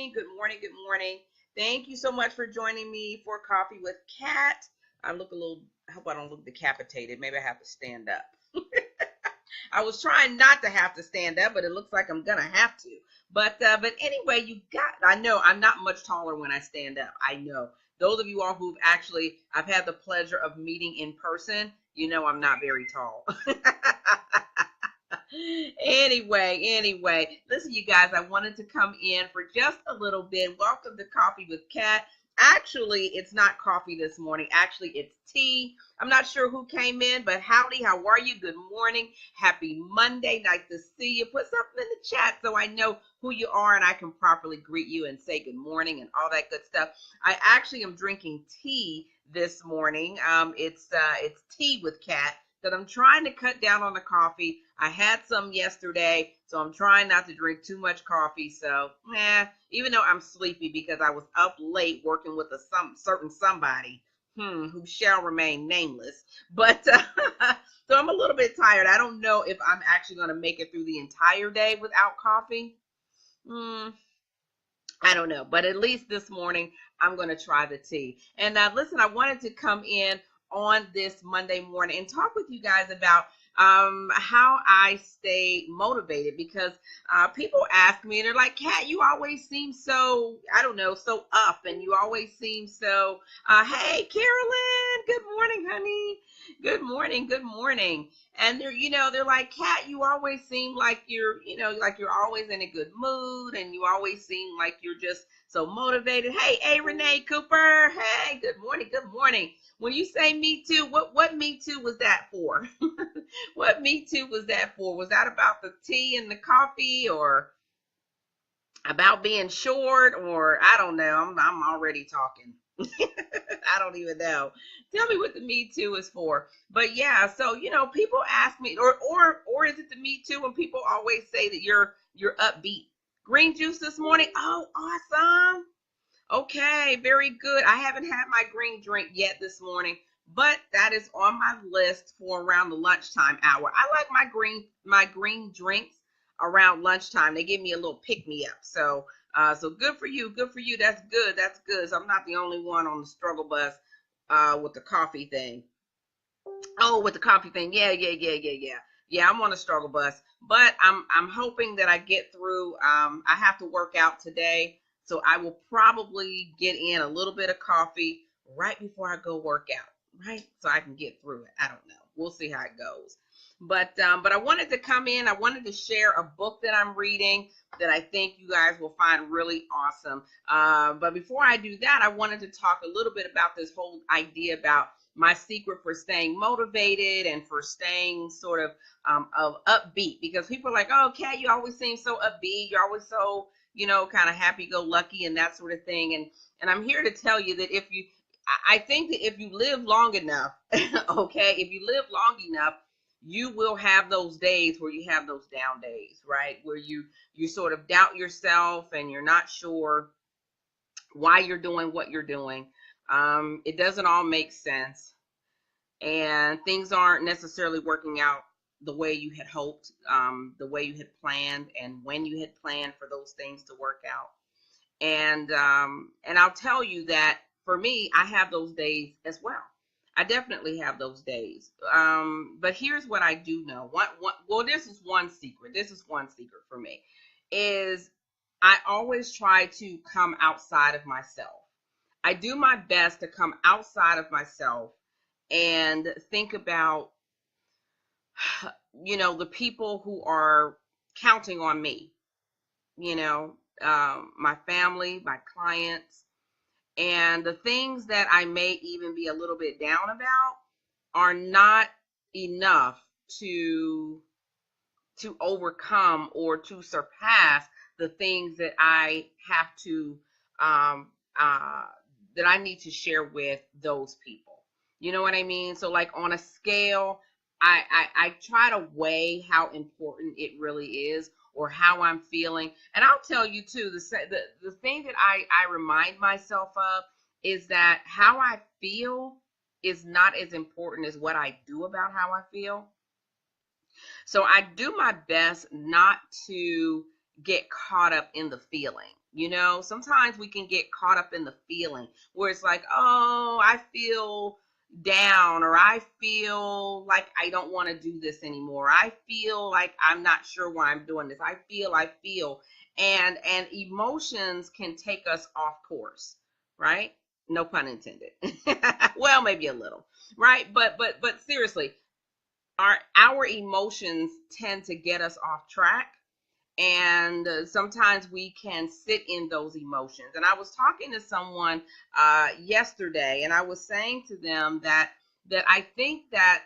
morning. Good morning. Good morning. Thank you so much for joining me for Coffee with Kat. I look a little, I hope I don't look decapitated. Maybe I have to stand up. I was trying not to have to stand up, but it looks like I'm gonna have to. But anyway, I know I'm not much taller when I stand up. I know. Those of you all who've actually, I've had the pleasure of meeting in person, you know I'm not very tall. Anyway, listen, you guys, I wanted to come in for just a little bit. Welcome to Coffee with Kat. Actually, it's not coffee this morning. Actually, it's tea. I'm not sure who came in, but howdy, how are you? Good morning. Happy Monday. Nice to see you. Put something in the chat so I know who you are and I can properly greet you and say good morning and all that good stuff. I actually am drinking tea this morning. It's tea with Kat. That I'm trying to cut down on the coffee. I had some yesterday, so I'm trying not to drink too much coffee. So, even though I'm sleepy because I was up late working with certain somebody, who shall remain nameless. But so I'm a little bit tired. I don't know if I'm actually going to make it through the entire day without coffee. I don't know, but at least this morning I'm going to try the tea. And listen, I wanted to come in on this Monday morning and talk with you guys about how I stay motivated, because people ask me and they're like, Kat, you always seem so, I don't know, so up, and you always seem so, hey, Carolyn, good morning, honey. Good morning. Good morning. And they're like, Kat, you always seem like like you're always in a good mood, and you always seem like you're just so motivated. Hey, Renee Cooper. Hey, good morning. Good morning. When you say me too, what me too was that for? What me too was that for? Was that about the tea and the coffee, or about being short, or I don't know. I'm already talking. I don't even know. Tell me what the Me Too is for. But yeah, so people ask me, or is it the Me Too when people always say that you're upbeat? Green juice this morning. Oh, awesome. Okay, very good. I haven't had my green drink yet this morning, but that is on my list for around the lunchtime hour. I like my green drinks around lunchtime. They give me a little pick me up. So good for you. Good for you. That's good. That's good. So I'm not the only one on the struggle bus with the coffee thing. Oh, with the coffee thing. Yeah. Yeah, I'm on a struggle bus, but I'm hoping that I get through. I have to work out today, so I will probably get in a little bit of coffee right before I go work out, right? So I can get through it. I don't know. We'll see how it goes. But I wanted to come in. I wanted to share a book that I'm reading that I think you guys will find really awesome. But before I do that, I wanted to talk a little bit about this whole idea about my secret for staying motivated and for staying sort of upbeat, because people are like, oh, Kat, you always seem so upbeat. You're always so, kind of happy-go-lucky and that sort of thing. And I'm here to tell you that I think that if you live long enough, okay, if you live long enough, you will have those days where you have those down days, right? Where you sort of doubt yourself and you're not sure why you're doing what you're doing. It doesn't all make sense, and things aren't necessarily working out the way you had hoped, the way you had planned, and when you had planned for those things to work out. And I'll tell you that for me, I have those days as well. I definitely have those days. But here's what I do know. Well, this is one secret. This is one secret for me, is I always try to come outside of myself. I do my best to come outside of myself and think about, the people who are counting on me, my family, my clients, and the things that I may even be a little bit down about are not enough to overcome or to surpass the things that I have to that I need to share with those people. You know what I mean? So like on a scale, I try to weigh how important it really is, or how I'm feeling. And I'll tell you too, the thing that I remind myself of is that how I feel is not as important as what I do about how I feel. So I do my best not to get caught up in the feeling. You know, sometimes we can get caught up in the feeling where it's like, oh, I feel down, or I feel like I don't want to do this anymore. I feel like I'm not sure why I'm doing this. I feel, and emotions can take us off course, right? No pun intended. Well, maybe a little, right? But seriously, our emotions tend to get us off track, and sometimes we can sit in those emotions. And I was talking to someone yesterday, and I was saying to them that I think that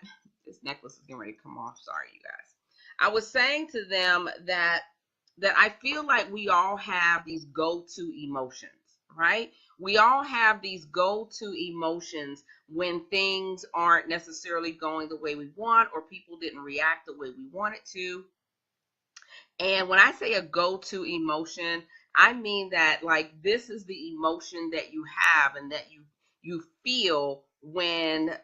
this necklace is getting ready to come off. Sorry, you guys. I was saying to them that I feel like we all have these go-to emotions, right? We all have these go-to emotions when things aren't necessarily going the way we want, or people didn't react the way we wanted to. And when I say a go-to emotion, I mean that, like, this is the emotion that you have and that you feel when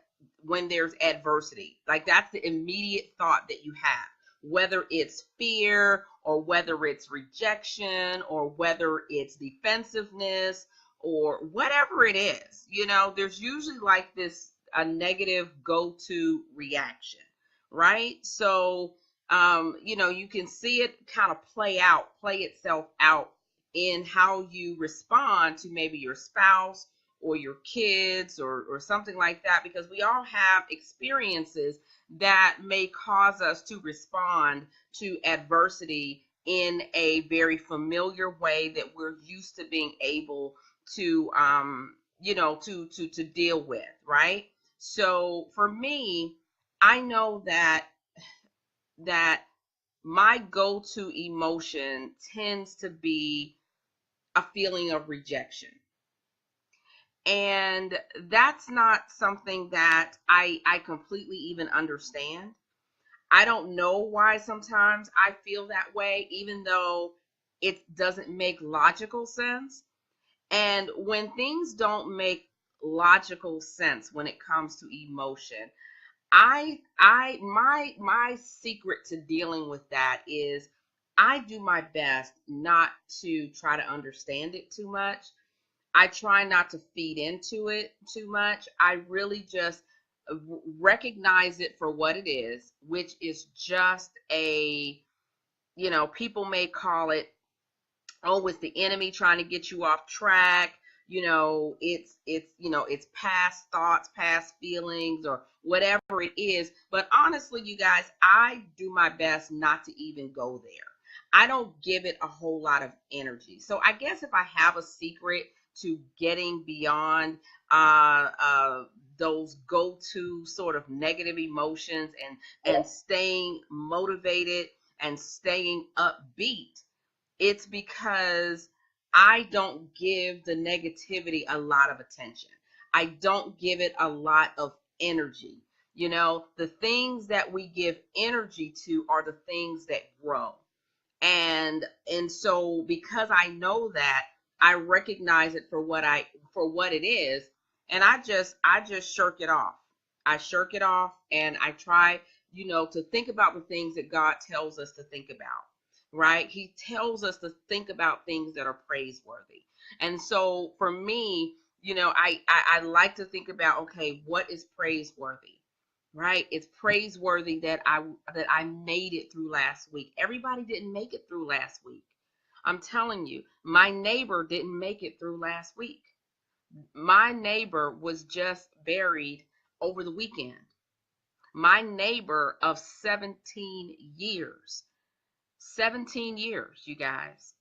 there's adversity. Like, that's the immediate thought that you have, whether it's fear, or whether it's rejection, or whether it's defensiveness, or whatever it is. You know, there's usually like this a negative go-to reaction, right? So you know, you can see it kind of play itself out in how you respond to maybe your spouse or your kids, or something like that, because we all have experiences that may cause us to respond to adversity in a very familiar way that we're used to being able to you know, to deal with, right? So for me, I know that my go-to emotion tends to be a feeling of rejection. And that's not something that I completely even understand. I don't know why sometimes I feel that way, even though it doesn't make logical sense. And when things don't make logical sense when it comes to emotion, my secret to dealing with that is I do my best not to try to understand it too much. I try not to feed into it too much. I really just recognize it for what it is, which is just a, you know, people may call it, oh, it's the enemy trying to get you off track. You know, it's you know, it's past thoughts, past feelings, or whatever it is. But honestly, you guys, I do my best not to even go there. I don't give it a whole lot of energy. So I guess if I have a secret to getting beyond uh uh those go-to sort of negative emotions, and staying motivated and staying upbeat, it's because I don't give the negativity a lot of attention. I don't give it a lot of energy. You know, the things that we give energy to are the things that grow. And so because I know that, I recognize it for what it is, and I just shirk it off. I shirk it off, and I try, you know, to think about the things that God tells us to think about, right? He tells us to think about things that are praiseworthy. And so for me, you know, I like to think about, okay, what is praiseworthy? Right? It's praiseworthy that I made it through last week. Everybody didn't make it through last week. I'm telling you, my neighbor didn't make it through last week. My neighbor was just buried over the weekend. My neighbor of 17 years. 17 years, you guys.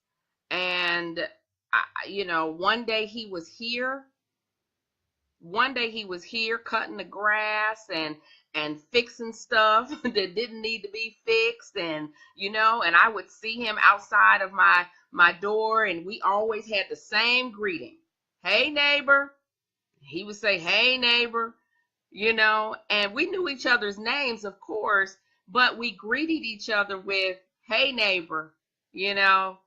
And you know, one day he was here cutting the grass and fixing stuff that didn't need to be fixed, and you know, and I would see him outside of my door, and we always had the same greeting. Hey neighbor. He would say, hey neighbor, you know, and we knew each other's names, of course, but we greeted each other with hey neighbor, you know.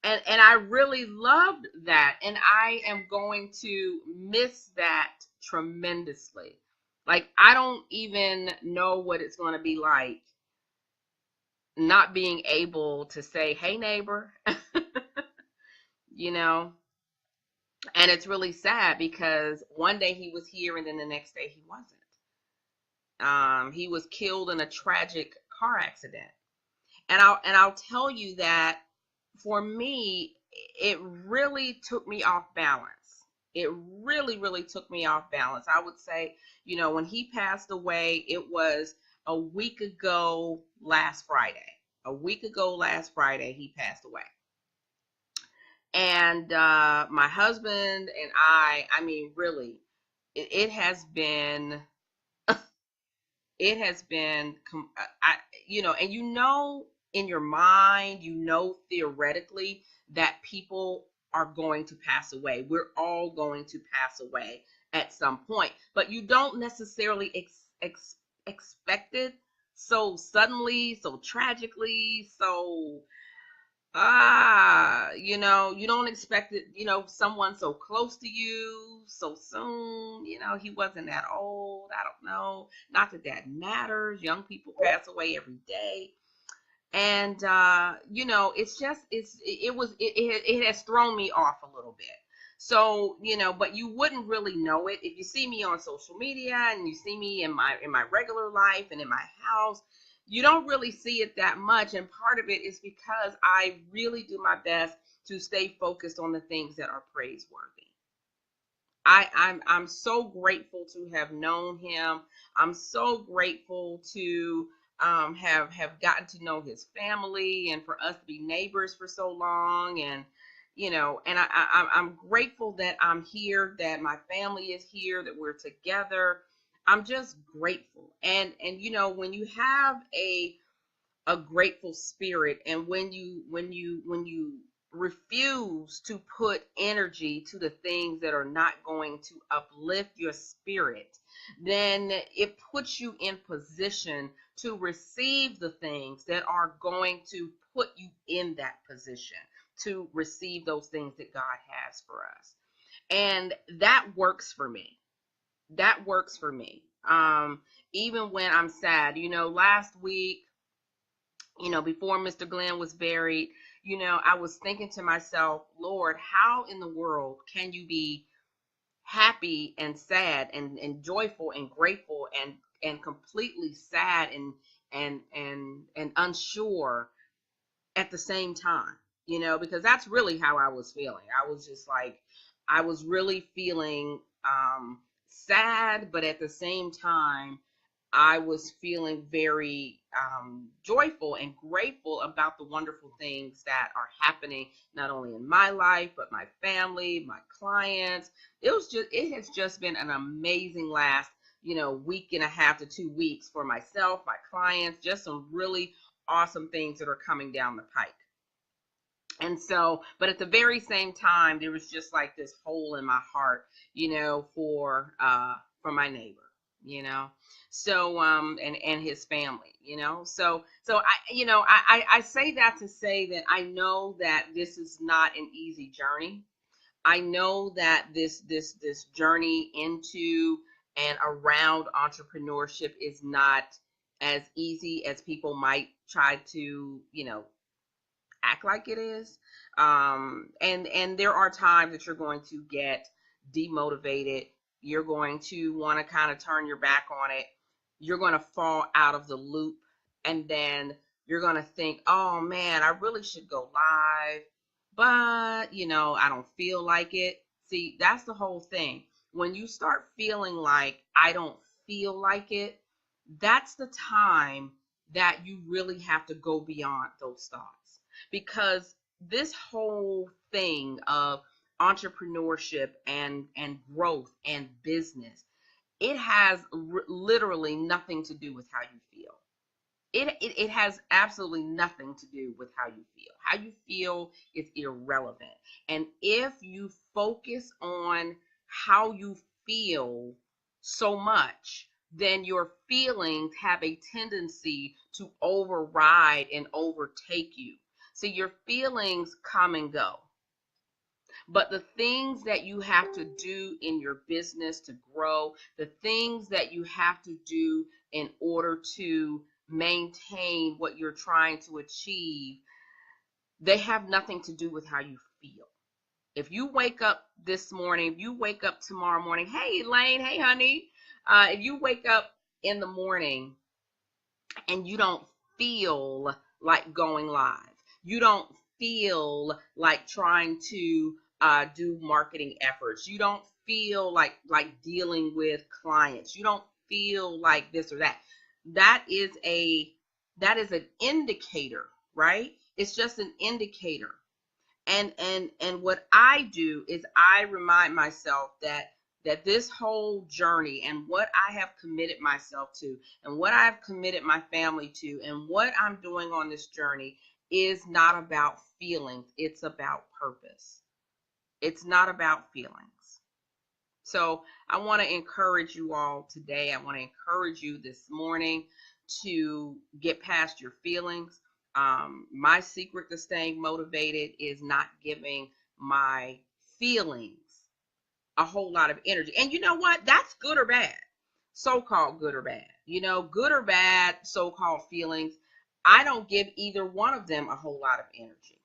And I really loved that, and I am going to miss that tremendously. Like, I don't even know what it's going to be like not being able to say hey neighbor. you know. And it's really sad because one day he was here and then the next day he wasn't. He was killed in a tragic car accident. And I'll tell you that for me, it really took me off balance. It really, really took me off balance. I would say, when he passed away, it was a week ago last Friday. A week ago last Friday, he passed away. And my husband and I mean, really, it has been, and in your mind, theoretically that people are going to pass away. We're all going to pass away at some point, but you don't necessarily expect it so suddenly, so tragically, so you don't expect it, someone so close to you so soon. He wasn't that old. I don't know. Not that that matters. Young people pass away every day. And it has thrown me off a little bit. So, but you wouldn't really know it if you see me on social media and you see me in my regular life and in my house. You don't really see it that much, and part of it is because I really do my best to stay focused on the things that are praiseworthy. I'm so grateful to have known him. I'm so grateful to have gotten to know his family and for us to be neighbors for so long. And I'm grateful that I'm here, that my family is here, that we're together. I'm just grateful. And when you have a grateful spirit, and when you refuse to put energy to the things that are not going to uplift your spirit, then it puts you in position to receive the things that are going to put you in that position to receive those things that God has for us. And that works for me. That works for me. Even when I'm sad, last week, before Mr. Glenn was buried, I was thinking to myself, Lord, how in the world can you be happy and sad and joyful and grateful and completely sad and unsure at the same time? Because that's really how I was feeling. I was just like, I was really feeling sad, but at the same time, I was feeling very joyful and grateful about the wonderful things that are happening, not only in my life, but my family, my clients. It has just been an amazing last, week and a half to 2 weeks for myself, my clients, just some really awesome things that are coming down the pike. And so, but at the very same time, there was just like this hole in my heart, for my neighbor, you know. So and his family, So I say that to say that I know that this is not an easy journey. I know that this journey into and around entrepreneurship is not as easy as people might try to, act like it is. And there are times that you're going to get demotivated. You're going to want to kind of turn your back on it. You're going to fall out of the loop, and then you're going to think, oh man, I really should go live, but I don't feel like it. See, that's the whole thing. When you start feeling like I don't feel like it, that's the time that you really have to go beyond those thoughts, because this whole thing of entrepreneurship and growth and business, it has literally nothing to do with how you feel. It has absolutely nothing to do with how you feel. How you feel is irrelevant. And if you focus on how you feel so much, then your feelings have a tendency to override and overtake you. So your feelings come and go. But the things that you have to do in your business to grow, the things that you have to do in order to maintain what you're trying to achieve, they have nothing to do with how you feel. If you wake up this morning, if you wake up tomorrow morning, hey Elaine, hey honey, if you wake up in the morning and you don't feel like going live, you don't feel like trying to do marketing efforts, you don't feel like dealing with clients, you don't feel like this or that, that is an indicator, right? It's just an indicator. And what I do is I remind myself that this whole journey and what I have committed myself to and what I've committed my family to and what I'm doing on this journey is not about feelings, it's about purpose. It's not about feelings. So I want to encourage you all today. I want to encourage you this morning to get past your feelings. My secret to staying motivated is not giving my feelings a whole lot of energy. And you know what? That's good or bad. So-called good or bad. Good or bad so-called feelings. I don't give either one of them a whole lot of energy.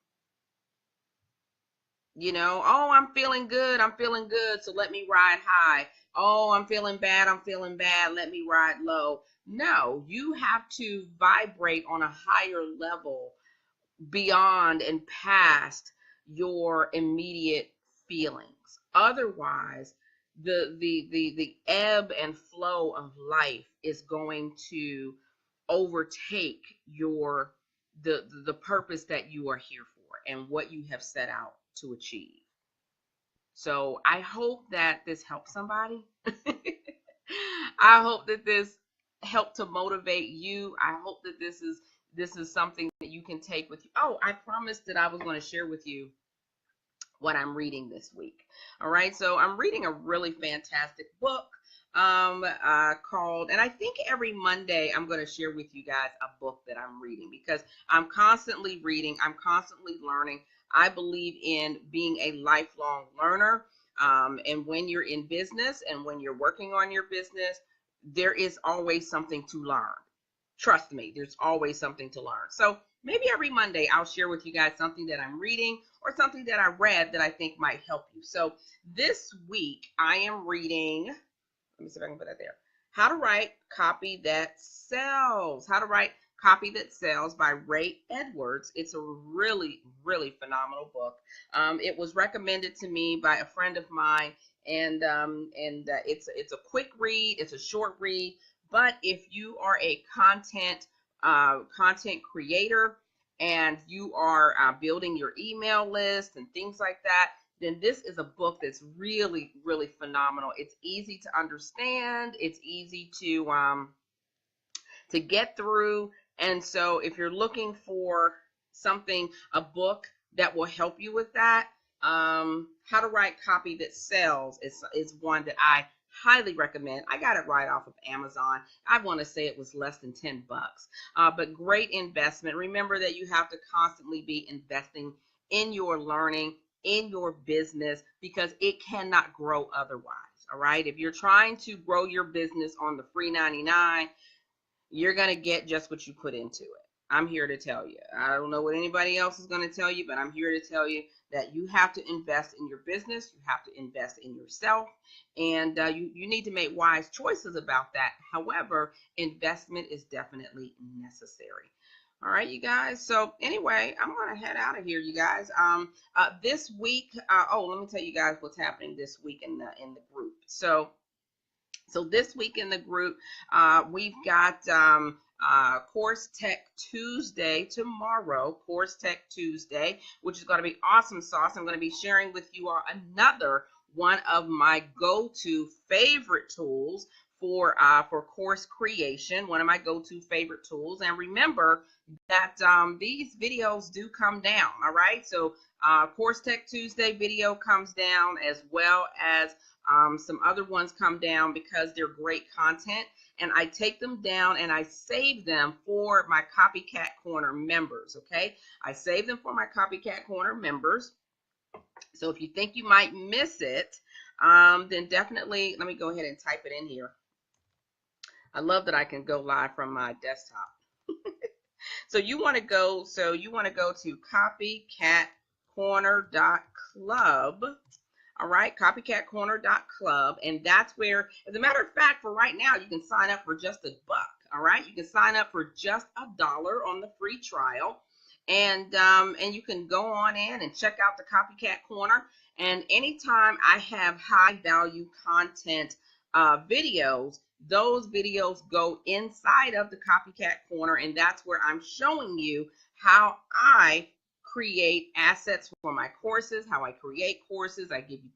Oh, I'm feeling good. I'm feeling good. So let me ride high. Oh, I'm feeling bad. I'm feeling bad. Let me ride low. No, you have to vibrate on a higher level beyond and past your immediate feelings. Otherwise, the ebb and flow of life is going to overtake the purpose that you are here for and what you have set out to achieve. So I hope that this helps somebody. I hope that this helped to motivate you. I hope that this is something that you can take with you. Oh, I promised that I was going to share with you what I'm reading this week. All right, so I'm reading a really fantastic book called, and I think every Monday I'm going to share with you guys a book that I'm reading because I'm constantly reading, I'm constantly learning. I believe in being a lifelong learner. And when you're in business and when you're working on your business, there is always something to learn. Trust me, there's always something to learn. So maybe every Monday I'll share with you guys something that I'm reading or something that I read that I think might help you. So this week I am reading, let me see if I can put that there, How to Write Copy That Sells. How to Write Copy That Sells by Ray Edwards. It's a really, really phenomenal book. It was recommended to me by a friend of mine, and it's a quick read. It's a short read. But if you are a content creator and you are building your email list and things like that, then this is a book that's really, really phenomenal. It's easy to understand. It's easy to get through. And so if you're looking for something, a book that will help you with that, How to Write Copy That Sells is one that I highly recommend. I got it right off of Amazon. I want to say it was less than 10 bucks, but great investment. Remember that you have to constantly be investing in your learning, in your business, because it cannot grow otherwise. All right. If you're trying to grow your business on the free 99, you're going to get just what you put into it. I'm here to tell you. I don't know what anybody else is going to tell you, but I'm here to tell you that you have to invest in your business. You have to invest in yourself, and you need to make wise choices about that. However, investment is definitely necessary. All right, you guys. So anyway, I'm going to head out of here, you guys. This week, let me tell you guys what's happening this week in the group. So this week in the group, we've got Course Tech Tuesday tomorrow, Course Tech Tuesday, which is going to be awesome sauce. I'm going to be sharing with you all another one of my go-to favorite tools for course creation, one of my go-to favorite tools. And remember that these videos do come down, all right? So Course Tech Tuesday video comes down, as well as some other ones come down because they're great content, and I take them down and I save them for my Copycat Corner members, okay? I save them for my Copycat Corner members. So if you think you might miss it, then definitely, let me go ahead and type it in here. I love that I can go live from my desktop. So you want to go to copycatcorner.club. All right, copycatcorner.club. And that's where, as a matter of fact, for right now, you can sign up for just $1. All right, you can sign up for just $1 on the free trial. And you can go on in and check out the Copycat Corner. And anytime I have high value content videos, those videos go inside of the Copycat Corner, and that's where I'm showing you how I create assets for my courses, how I create courses. I give you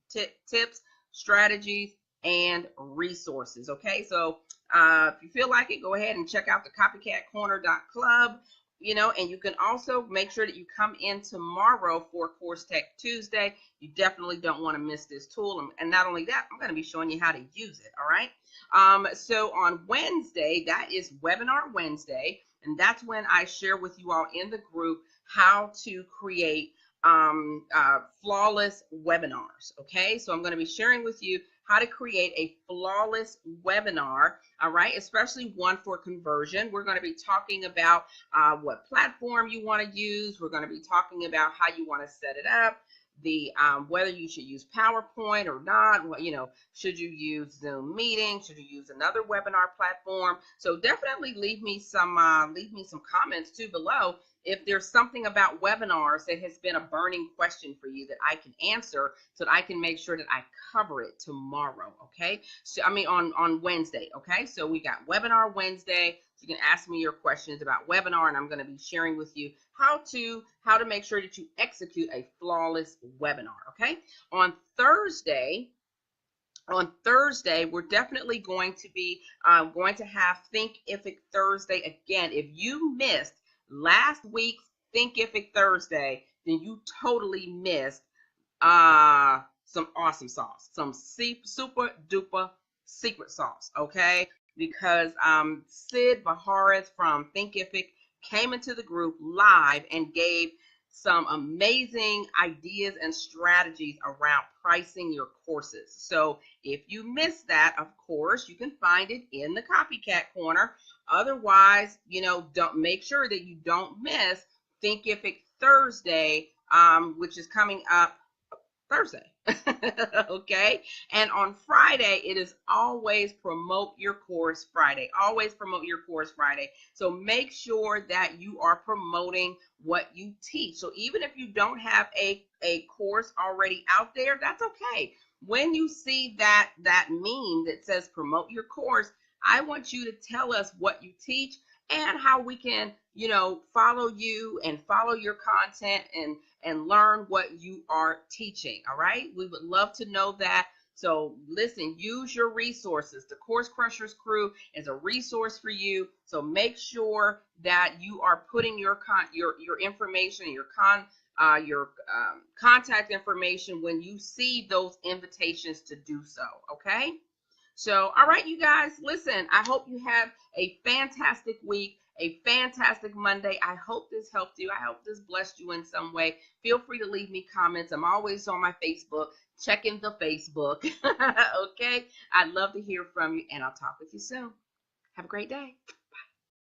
tips, strategies, and resources. Okay, so if you feel like it, go ahead and check out the copycatcorner.club. And you can also make sure that you come in tomorrow for Course Tech Tuesday. You definitely don't want to miss this tool. And not only that, I'm going to be showing you how to use it. All right. So on Wednesday, that is Webinar Wednesday. And that's when I share with you all in the group how to create flawless webinars. Okay. So I'm going to be sharing with you how to create a flawless webinar, all right, especially one for conversion. We're going to be talking about what platform you want to use. We're going to be talking about how you want to set it up, the whether you should use PowerPoint or not. Should you use Zoom meeting? Should you use another webinar platform? So definitely leave me some comments too below if there's something about webinars that has been a burning question for you that I can answer, so that I can make sure that I cover it tomorrow. Okay, so on Wednesday. Okay, so we got Webinar Wednesday. So you can ask me your questions about webinar, and I'm going to be sharing with you how to make sure that you execute a flawless webinar. Okay, on Thursday, we're definitely going to be have Thinkific Thursday again. If you missed last week's Thinkific Thursday, then you totally missed some awesome sauce, some super duper secret sauce. Okay, because Sid Baharis from Thinkific came into the group live and gave some amazing ideas and strategies around pricing your courses. So if you missed that, of course, you can find it in the Copycat Corner. Otherwise, don't make sure that you don't miss Thinkific Thursday, which is coming up Thursday. Okay, and on Friday it is always Promote Your Course Friday. Always Promote Your Course Friday. So make sure that you are promoting what you teach. So even if you don't have a course already out there, that's okay. When you see that meme that says Promote Your Course, I want you to tell us what you teach and how we can follow you and follow your content and learn what you are teaching. All right, we would love to know that. So listen, use your resources. The Course Crushers crew is a resource for you. So make sure that you are putting your information, your contact information when you see those invitations to do so. Okay. So, all right, you guys, listen, I hope you have a fantastic week, a fantastic Monday. I hope this helped you. I hope this blessed you in some way. Feel free to leave me comments. I'm always on my Facebook. Checking the Facebook. Okay. I'd love to hear from you, and I'll talk with you soon. Have a great day.